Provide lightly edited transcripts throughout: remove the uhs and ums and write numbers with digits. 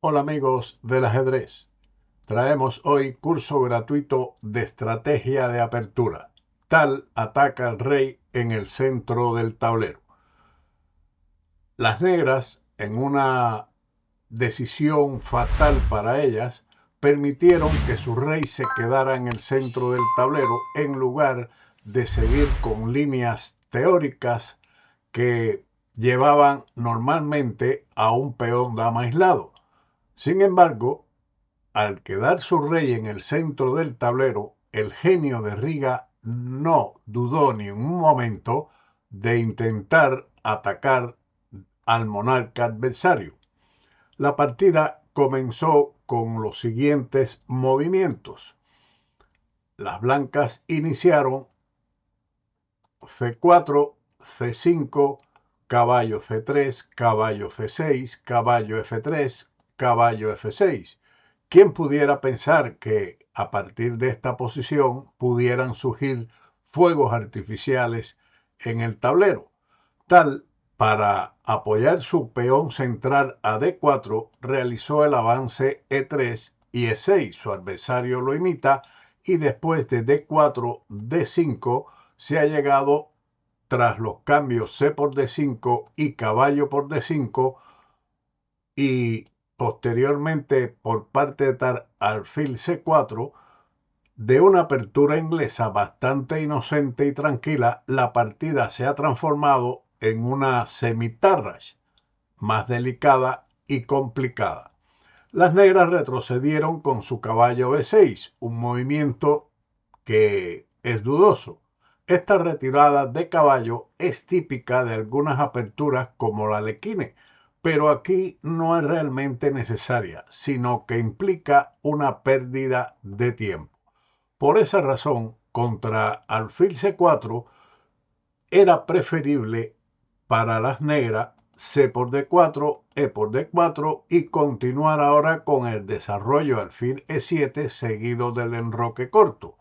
Hola amigos del ajedrez. Traemos hoy curso gratuito de estrategia de apertura. Tal ataca al rey en el centro del tablero. Las negras, en una decisión fatal para ellas, permitieron que su rey se quedara en el centro del tablero en lugar de seguir con líneas teóricas que llevaban normalmente a un peón dama aislado. Sin embargo, al quedar su rey en el centro del tablero, el genio de Riga no dudó ni un momento de intentar atacar al monarca adversario. La partida comenzó con los siguientes movimientos. Las blancas iniciaron C4, C5, caballo C3, caballo C6, caballo F3, caballo F6. ¿Quién pudiera pensar que a partir de esta posición pudieran surgir fuegos artificiales en el tablero? Tal, para apoyar su peón central a D4, realizó el avance E3 y E6. Su adversario lo imita y después de D4, D5, se ha llegado, tras los cambios C por D5 y caballo por D5, y posteriormente por parte de alfil C4, de una apertura inglesa bastante inocente y tranquila, la partida se ha transformado en una semitarrash, más delicada y complicada. Las negras retrocedieron con su caballo B6, un movimiento que es dudoso. Esta retirada de caballo es típica de algunas aperturas como la Lequine, pero aquí no es realmente necesaria, sino que implica una pérdida de tiempo. Por esa razón, contra alfil C4 era preferible para las negras C por D4, E por D4 y continuar ahora con el desarrollo alfil E7 seguido del enroque corto,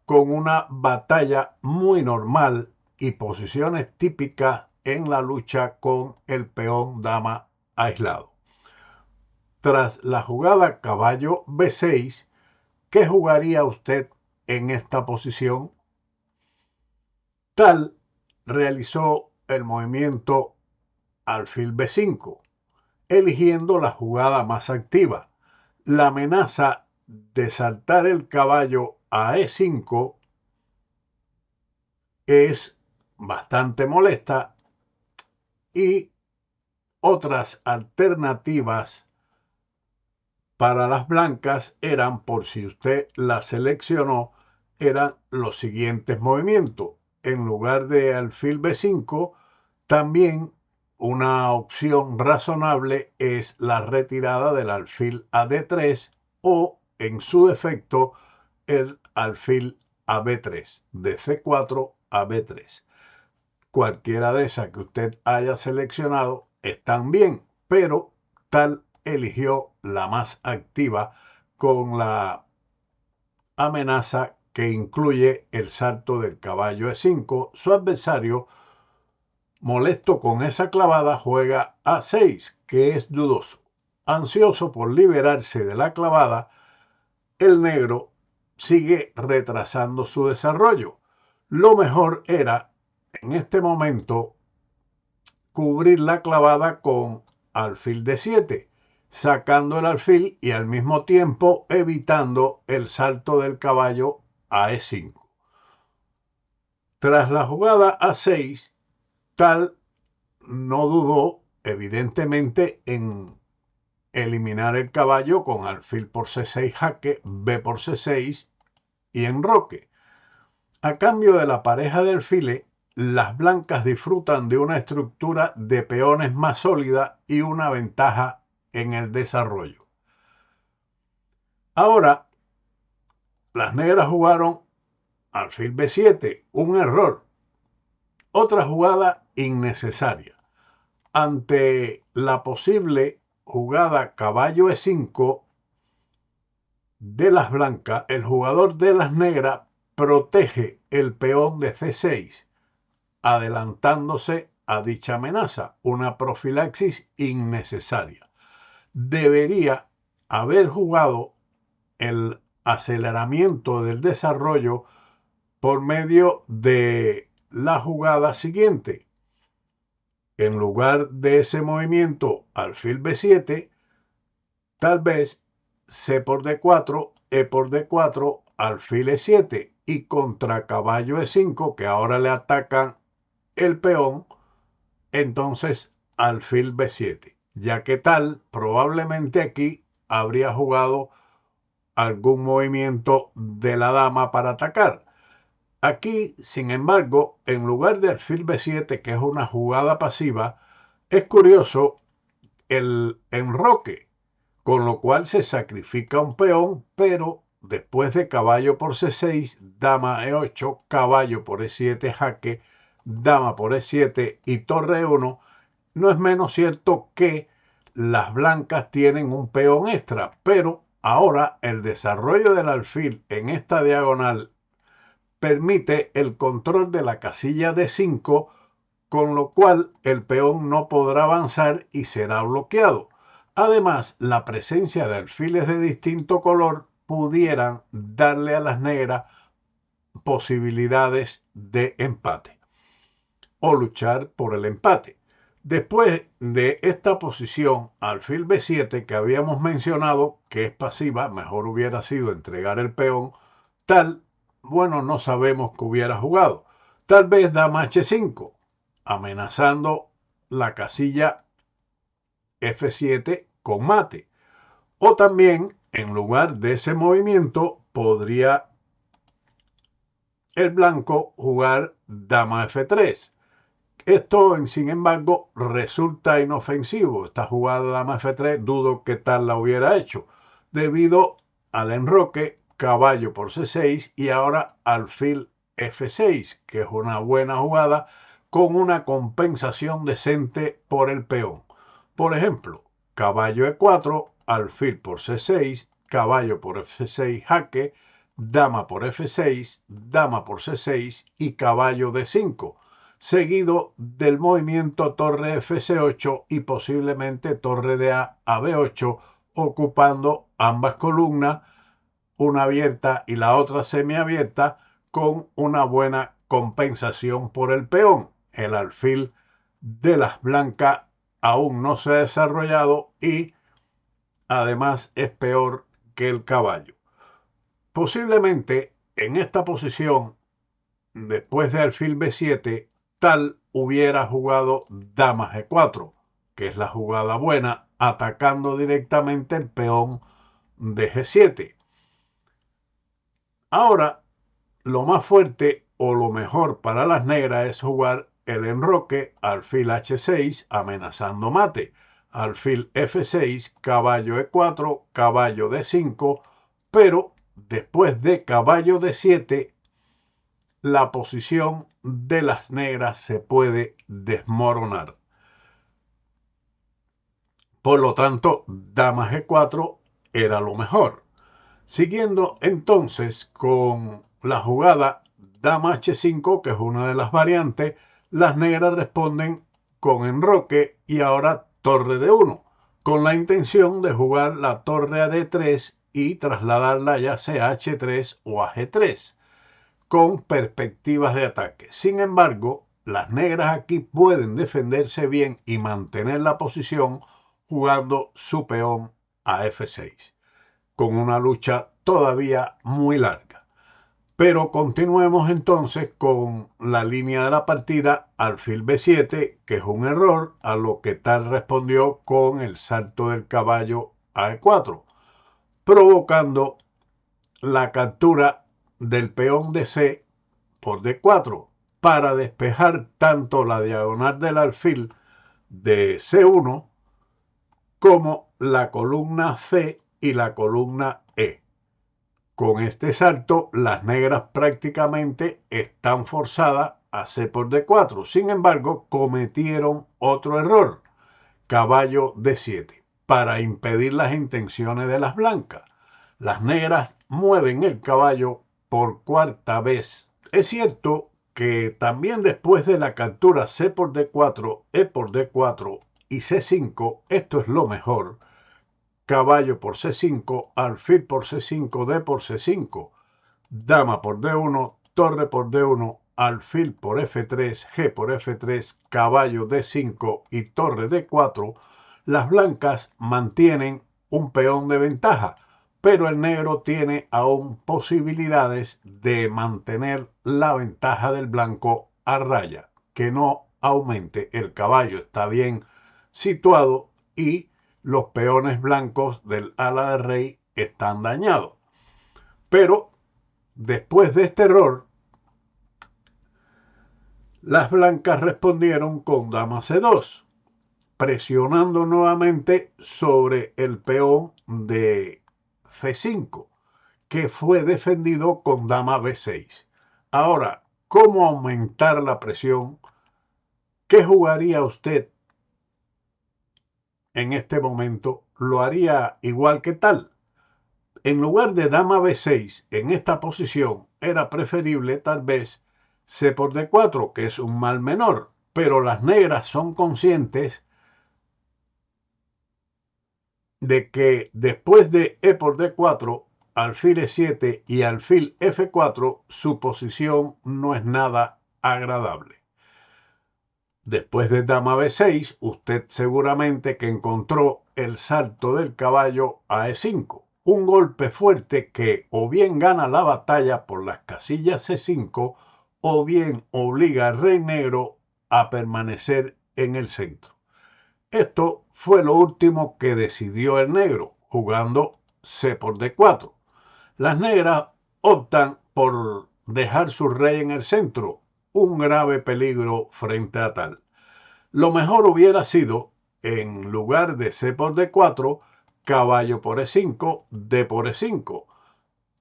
con una batalla muy normal y posiciones típicas en la lucha con el peón dama aislado. Tras la jugada caballo B6, ¿qué jugaría usted en esta posición? Tal realizó el movimiento alfil B5, eligiendo la jugada más activa. La amenaza de saltar el caballo a E5 es bastante molesta y otras alternativas para las blancas eran, por si usted la seleccionó, eran los siguientes movimientos. En lugar de alfil B5, también una opción razonable es la retirada del alfil a D3 o, en su defecto, el alfil a B3, de C4 a B3. Cualquiera de esas que usted haya seleccionado están bien, pero tal eligió la más activa con la amenaza que incluye el salto del caballo E5. Su adversario, molesto con esa clavada, juega A6, que es dudoso. Ansioso por liberarse de la clavada, el negro sigue retrasando su desarrollo. Lo mejor era, en este momento, cubrir la clavada con alfil D7, sacando el alfil y al mismo tiempo evitando el salto del caballo a E5. Tras la jugada A6, tal no dudó evidentemente en eliminar el caballo con alfil por C6 jaque, B por C6 y enroque. A cambio de la pareja de alfiles, las blancas disfrutan de una estructura de peones más sólida y una ventaja en el desarrollo. Ahora, las negras jugaron alfil B7, un error. Otra jugada innecesaria. Ante la posible jugada caballo E5 de las blancas, el jugador de las negras protege el peón de C6, adelantándose a dicha amenaza, una profilaxis innecesaria. debería haber jugado el aceleramiento del desarrollo por medio de la jugada siguiente. En lugar de ese movimiento alfil B7, tal vez C por D4, E por D4, alfil E7 y contra caballo E5, que ahora le atacan el peón, entonces alfil B7, ya que tal probablemente aquí habría jugado algún movimiento de la dama para atacar. Aquí, sin embargo, en lugar de alfil B7, que es una jugada pasiva, es curioso el enroque, con lo cual se sacrifica un peón, pero después de caballo por C6, dama E8, caballo por E7, jaque, dama por E7 y torre E1, no es menos cierto que las blancas tienen un peón extra, pero ahora el desarrollo del alfil en esta diagonal permite el control de la casilla D5, con lo cual el peón no podrá avanzar y será bloqueado. Además, la presencia de alfiles de distinto color pudieran darle a las negras posibilidades de empate o luchar por el empate. Después de esta posición alfil B7 que habíamos mencionado, que es pasiva, mejor hubiera sido entregar el peón, tal, bueno, no sabemos que hubiera jugado. Tal vez dama H5, amenazando la casilla F7 con mate. O también, en lugar de ese movimiento, podría el blanco jugar dama F3. Esto, sin embargo, resulta inofensivo. Esta jugada dama F3 dudo que tal la hubiera hecho, debido al enroque caballo por C6 y ahora alfil F6, que es una buena jugada con una compensación decente por el peón. Por ejemplo, caballo E4, alfil por C6, caballo por F6 jaque, dama por F6, dama por C6 y caballo D5, seguido del movimiento torre Fc8 y posiblemente torre de A a B8, ocupando ambas columnas, una abierta y la otra semiabierta, con una buena compensación por el peón. El alfil de las blancas aún no se ha desarrollado y además es peor que el caballo. Posiblemente en esta posición, después de alfil B7, tal hubiera jugado dama G4, que es la jugada buena, atacando directamente el peón de G7. Ahora, lo más fuerte o lo mejor para las negras es jugar el enroque alfil H6 amenazando mate, alfil F6, caballo E4, caballo D5, pero después de caballo D7, la posición de las negras se puede desmoronar. Por lo tanto, dama G4 era lo mejor. Siguiendo entonces con la jugada dama H5, que es una de las variantes, las negras responden con enroque y ahora torre D1, con la intención de jugar la torre a D3 y trasladarla ya sea a H3 o a G3, con perspectivas de ataque. Sin embargo, las negras aquí pueden defenderse bien y mantener la posición jugando su peón a F6, con una lucha todavía muy larga. Pero continuemos entonces con la línea de la partida alfil B7, que es un error, a lo que tal respondió con el salto del caballo a E4, provocando la captura del peón de C por D4 para despejar tanto la diagonal del alfil de C1 como la columna C y la columna E. Con este salto, las negras prácticamente están forzadas a C por D4. Sin embargo, cometieron otro error, caballo D7, para impedir las intenciones de las blancas. Las negras mueven el caballo por cuarta vez. Es cierto que también después de la captura C por D4, E por D4 y C5, esto es lo mejor, caballo por C5, alfil por C5, D por C5, dama por D1, torre por D1, alfil por F3, G por F3, caballo D5 y torre D4, las blancas mantienen un peón de ventaja, pero el negro tiene aún posibilidades de mantener la ventaja del blanco a raya, que no aumente. El caballo está bien situado y los peones blancos del ala de rey están dañados. Pero después de este error, las blancas respondieron con dama C2, presionando nuevamente sobre el peón de C5, que fue defendido con dama B6. Ahora, ¿cómo aumentar la presión? ¿Qué jugaría usted en este momento? ¿Lo haría igual que tal? En lugar de dama B6 en esta posición, era preferible tal vez C por D4, que es un mal menor, pero las negras son conscientes de que después de E por D4, alfil E7 y alfil F4, su posición no es nada agradable. Después de dama B6, usted seguramente que encontró el salto del caballo a E5, un golpe fuerte que o bien gana la batalla por las casillas C5 o bien obliga al rey negro a permanecer en el centro. Esto fue lo último que decidió el negro, jugando C por D4. Las negras optan por dejar su rey en el centro, un grave peligro frente a tal. Lo mejor hubiera sido, en lugar de C por D4, caballo por E5, D por E5.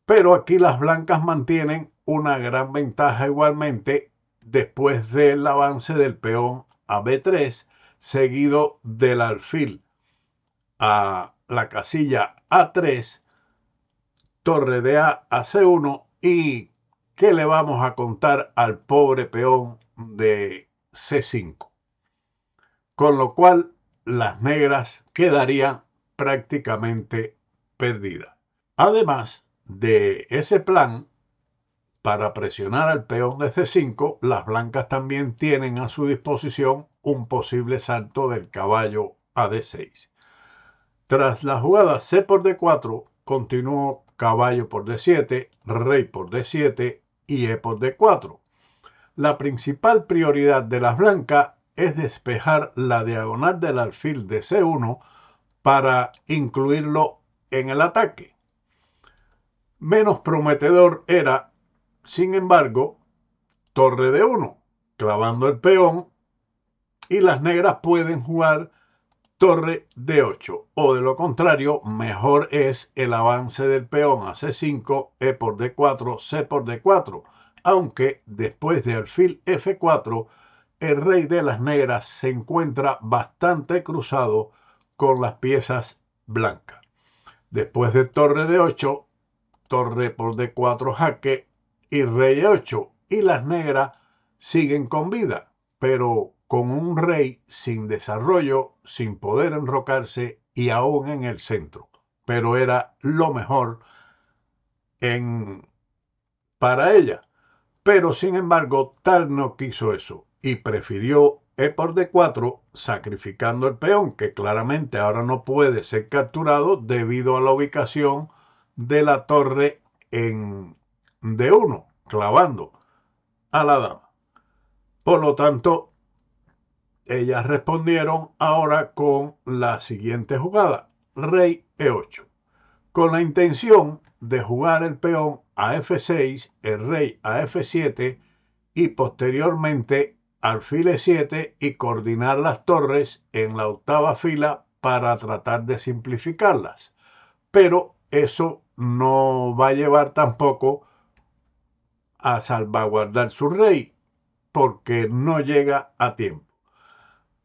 Pero aquí las blancas mantienen una gran ventaja igualmente después del avance del peón a B3, seguido del alfil a la casilla A3, torre de A a C1 y ¿qué le vamos a contar al pobre peón de C5? Con lo cual las negras quedarían prácticamente perdidas. Además de ese plan, para presionar al peón de C5, las blancas también tienen a su disposición un posible salto del caballo a D6. Tras la jugada C por D4, continuó caballo por D7, rey por D7 y E por D4. La principal prioridad de las blancas es despejar la diagonal del alfil de C1 para incluirlo en el ataque. Menos prometedor era, sin embargo, torre de 1, clavando el peón, y las negras pueden jugar torre de 8, o de lo contrario, mejor es el avance del peón a C5, E por D4, C por D4, aunque después de alfil F4, el rey de las negras se encuentra bastante cruzado con las piezas blancas. Después de torre de 8, torre por D4 jaque y rey E8, y las negras siguen con vida, pero con un rey sin desarrollo, sin poder enrocarse y aún en el centro. Pero era lo mejor para ella. Pero sin embargo, tal no quiso eso y prefirió E por D4, sacrificando el peón, que claramente ahora no puede ser capturado debido a la ubicación de la torre en D1, clavando a la dama. Por lo tanto, ellas respondieron ahora con la siguiente jugada, rey E8, con la intención de jugar el peón a F6, el rey a F7 y posteriormente alfil E7 y coordinar las torres en la octava fila para tratar de simplificarlas. Pero eso no va a llevar tampoco a salvaguardar su rey, porque no llega a tiempo.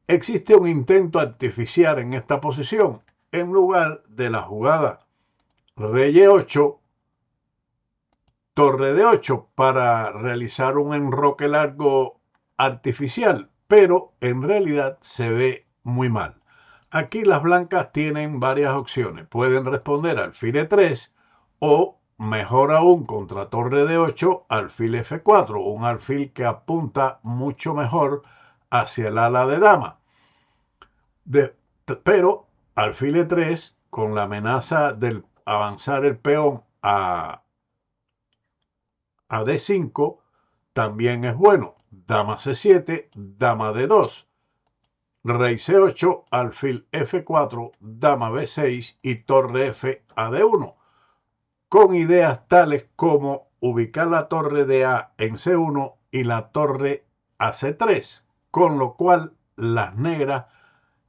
Existe un intento artificial en esta posición. En lugar de la jugada rey E8, torre de 8 para realizar un enroque largo artificial, pero en realidad se ve muy mal. Aquí las blancas tienen varias opciones. Pueden responder alfil E3 o, mejor aún, contra torre de 8, alfil F4, un alfil que apunta mucho mejor hacia el ala de dama. Pero alfil E3, con la amenaza del avanzar el peón a D5, también es bueno. Dama C7, dama D2. Rey C8, alfil F4, dama B6 y torre F a D1, con ideas tales como ubicar la torre de A en C1 y la torre a C3, con lo cual las negras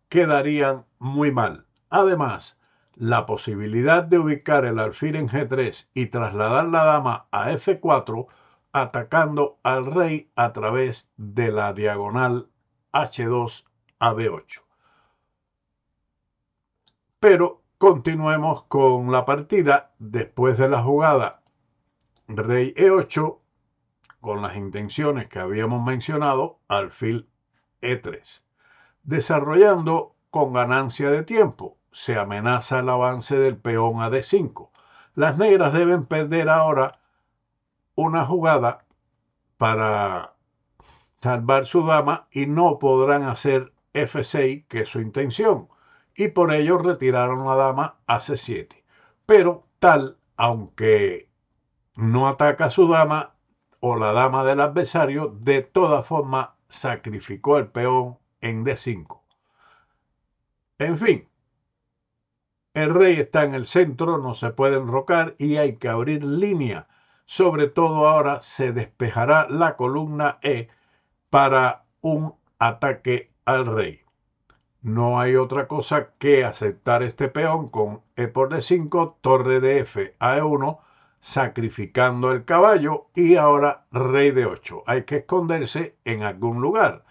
quedarían muy mal. Además, la posibilidad de ubicar el alfil en G3 y trasladar la dama a F4 atacando al rey a través de la diagonal H2 a B8. Pero continuemos con la partida. Después de la jugada rey E8, con las intenciones que habíamos mencionado, alfil E3. Desarrollando con ganancia de tiempo, se amenaza el avance del peón a D5. Las negras deben perder ahora una jugada para salvar su dama y no podrán hacer F6, que es su intención, y por ello retiraron la dama a C7. Pero tal, aunque no ataca a su dama o la dama del adversario, de todas formas sacrificó el peón en D5. En fin, el rey está en el centro, no se puede enrocar y hay que abrir línea. Sobre todo ahora se despejará la columna E para un ataque al rey. No hay otra cosa que aceptar este peón con E por D5, torre de F a E1, sacrificando el caballo y ahora rey de 8. Hay que esconderse en algún lugar.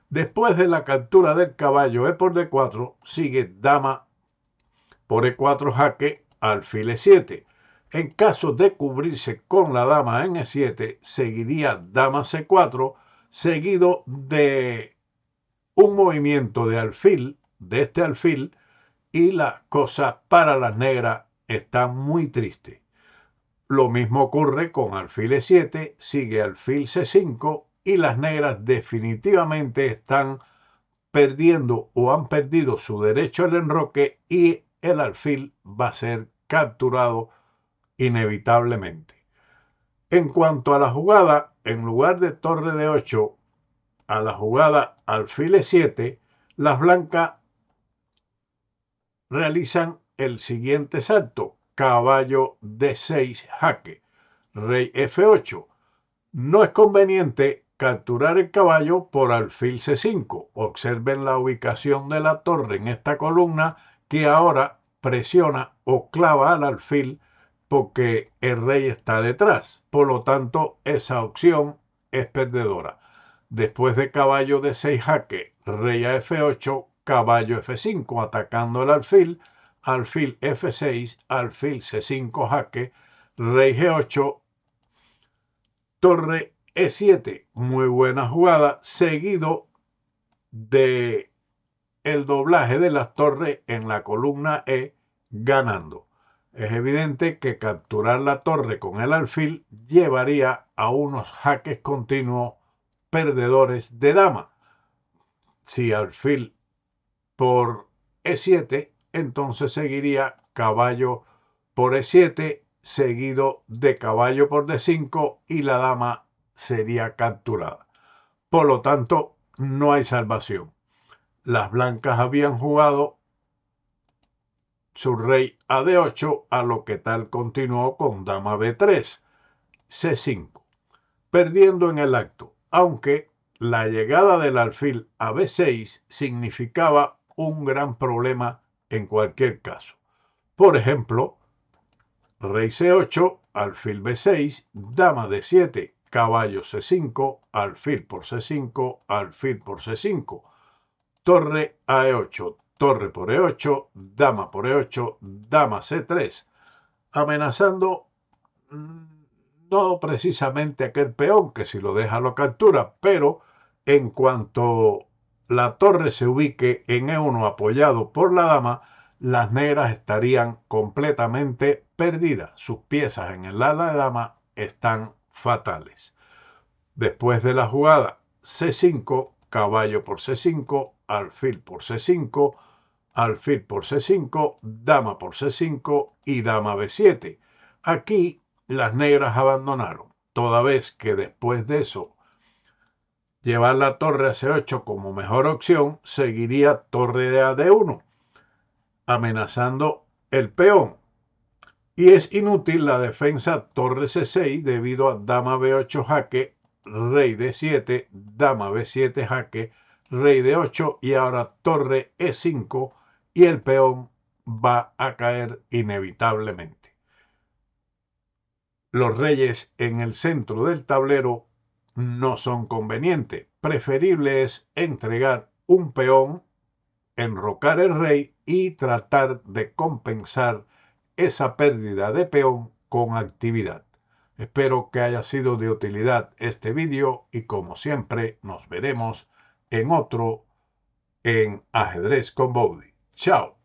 Después de la captura del caballo E por D4, sigue dama por E4 jaque, alfil E7. En caso de cubrirse con la dama en E7, seguiría dama C4, seguido de un movimiento de alfil, de este alfil, y la cosa para las negras está muy triste. Lo mismo ocurre con alfil E7, sigue alfil C5 y las negras definitivamente están perdiendo o han perdido su derecho al enroque y el alfil va a ser capturado inevitablemente. En cuanto a la jugada, en lugar de torre de 8, a la jugada alfil E7, las blancas realizan el siguiente salto: caballo D6 jaque, rey F8. No es conveniente capturar el caballo por alfil C5. Observen la ubicación de la torre en esta columna que ahora presiona o clava al alfil porque el rey está detrás. Por lo tanto, esa opción es perdedora. Después de caballo D6 jaque, rey a F8, caballo F5 atacando el alfil, alfil F6, alfil C5 jaque, rey G8, torre E7, muy buena jugada, seguido de el doblaje de las torres en la columna E, ganando. Es evidente que capturar la torre con el alfil llevaría a unos jaques continuos perdedores de dama. Si alfil por E7, entonces seguiría caballo por E7, seguido de caballo por D5 y la dama sería capturada. Por lo tanto, no hay salvación. Las blancas habían jugado su rey a D8, a lo que tal continuó con dama B3, C5, perdiendo en el acto, aunque la llegada del alfil a B6 significaba un gran problema en cualquier caso. Por ejemplo, rey C8, alfil B6, dama D7, caballo C5, alfil por C5, alfil por C5, torre a E8, torre por E8, dama por E8, dama C3, amenazando no precisamente aquel peón que si lo deja lo captura, pero en cuanto la torre se ubique en E1 apoyado por la dama, las negras estarían completamente perdidas. Sus piezas en el ala de dama están fatales. Después de la jugada C5, caballo por C5, alfil por C5, alfil por C5, dama por C5 y dama B7. Aquí las negras abandonaron, toda vez que después de eso llevar la torre a C8 como mejor opción, seguiría torre de AD1, amenazando el peón. Y es inútil la defensa torre C6 debido a dama B8 jaque, rey D7, dama B7 jaque, rey D8 y ahora torre E5 y el peón va a caer inevitablemente. Los reyes en el centro del tablero no son convenientes. Preferible es entregar un peón, enrocar el rey y tratar de compensar esa pérdida de peón con actividad. Espero que haya sido de utilidad este vídeo y como siempre nos veremos en otro en Ajedrez con Bowdy. Chao.